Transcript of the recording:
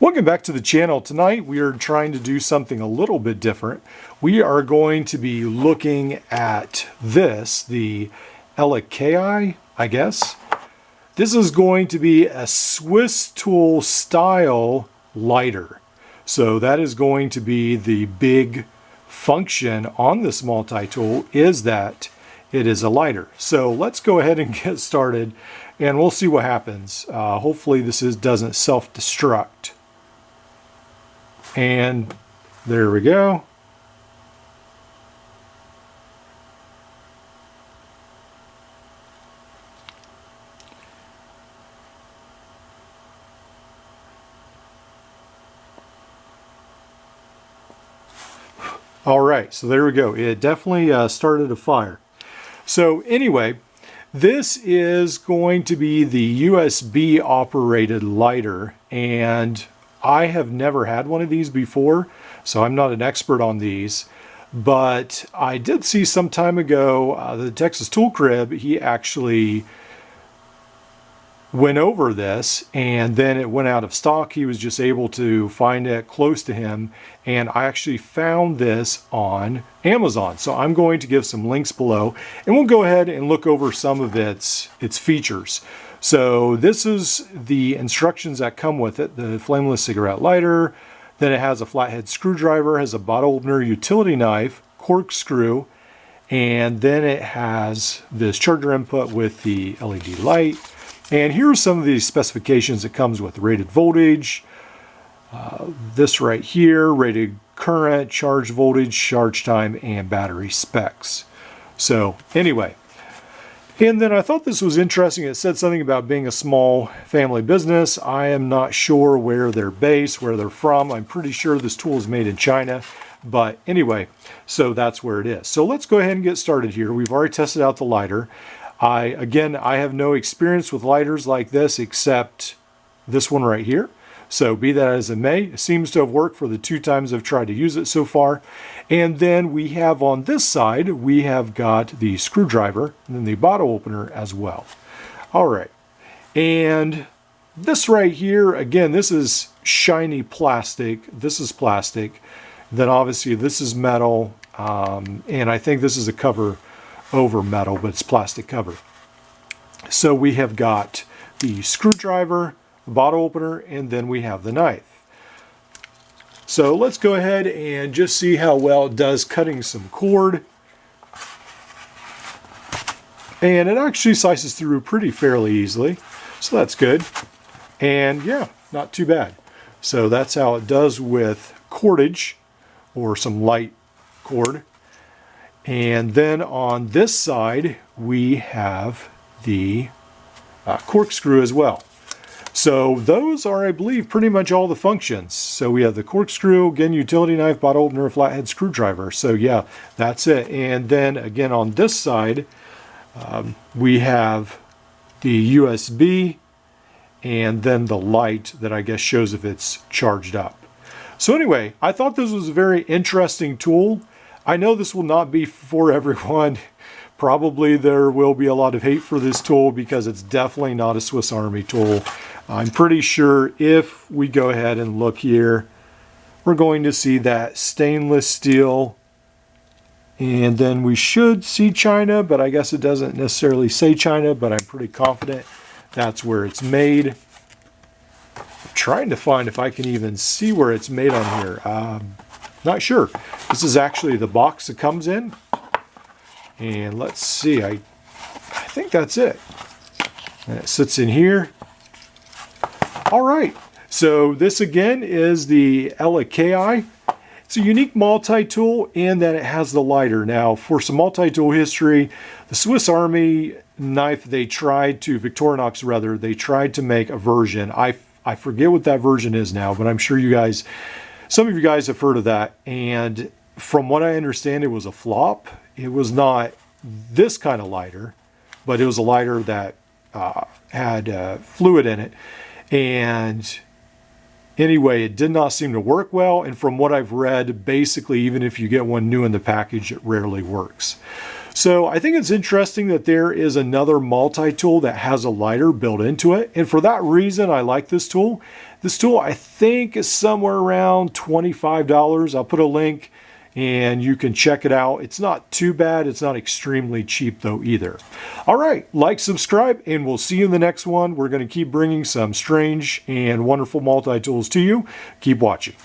Welcome back to the channel. Tonight we are trying to do something a little bit different. We are going to be looking at this, the ELIKAI, I guess. This is going to be a Swiss tool style lighter. So that is going to be the big function on this multi-tool, is that it is a lighter. So let's go ahead and get started and we'll see what happens. Hopefully this doesn't self-destruct. And there we go. All right, so there we go. It definitely started a fire. So anyway, this is going to be the USB operated lighter, and I have never had one of these before, so I'm not an expert on these, but I did see some time ago the Texas Tool Crib, he actually went over this and then it went out of stock. He was just able to find it close to him, and I actually found this on Amazon. So I'm going to give some links below and we'll go ahead and look over some of its features. So this is the instructions that come with it: the flameless cigarette lighter, then it has a flathead screwdriver, has a bottle opener, utility knife, corkscrew, and then it has this charger input with the LED light. And here are some of the specifications it comes with: rated voltage, this right here, rated current, charge voltage, charge time, and battery specs. So anyway, and then I thought this was interesting. It said something about being a small family business. I am not sure where they're based, where they're from. I'm pretty sure this tool is made in China. But anyway, so that's where it is. So let's go ahead and get started here. We've already tested out the lighter. Again, I have no experience with lighters like this except this one right here. So be that as it may, it seems to have worked for the 2 times I've tried to use it so far. And then we have on this side, we have got the screwdriver and then the bottle opener as well. All right. And this right here, again, this is shiny plastic. This is plastic. Then obviously this is metal. And I think this is a cover over metal, but it's plastic cover. So we have got the screwdriver, bottle opener, and then we have the knife. So let's go ahead and just see how well it does cutting some cord. And it actually slices through pretty fairly easily, so that's good. And yeah, not too bad. So that's how it does with cordage, or some light cord. And then on this side we have the corkscrew as well. So those are, I believe, pretty much all the functions. So we have the corkscrew, again, utility knife, bottle opener, flathead screwdriver. So yeah, that's it. And then again on this side, we have the USB and then the light that I guess shows if it's charged up. So anyway, I thought this was a very interesting tool. I know this will not be for everyone. Probably there will be a lot of hate for this tool because it's definitely not a Swiss Army tool. I'm pretty sure if we go ahead and look here, we're going to see that stainless steel, and then we should see China, but I guess it doesn't necessarily say China, but I'm pretty confident that's where it's made. I'm trying to find if I can even see where it's made on here. Not sure. This is actually the box it comes in. And let's see, I think that's it. And it sits in here. All right, so this again is the ELIKAI. It's a unique multi-tool in that it has the lighter. Now, for some multi-tool history, the Swiss Army knife, Victorinox rather, they tried to make a version. I forget what that version is now, but I'm sure you guys, some of you guys have heard of that. And from what I understand, it was a flop. It was not this kind of lighter, but it was a lighter that had fluid in it. And anyway, it did not seem to work well. And from what I've read, basically, even if you get one new in the package, it rarely works. So I think it's interesting that there is another multi-tool that has a lighter built into it. And for that reason, I like this tool. This tool, I think, is somewhere around $25. I'll put a link and you can check it out. It's not too bad. It's not extremely cheap though either. All right, like, subscribe, and we'll see you in the next one. We're going to keep bringing some strange and wonderful multi-tools to you. Keep watching.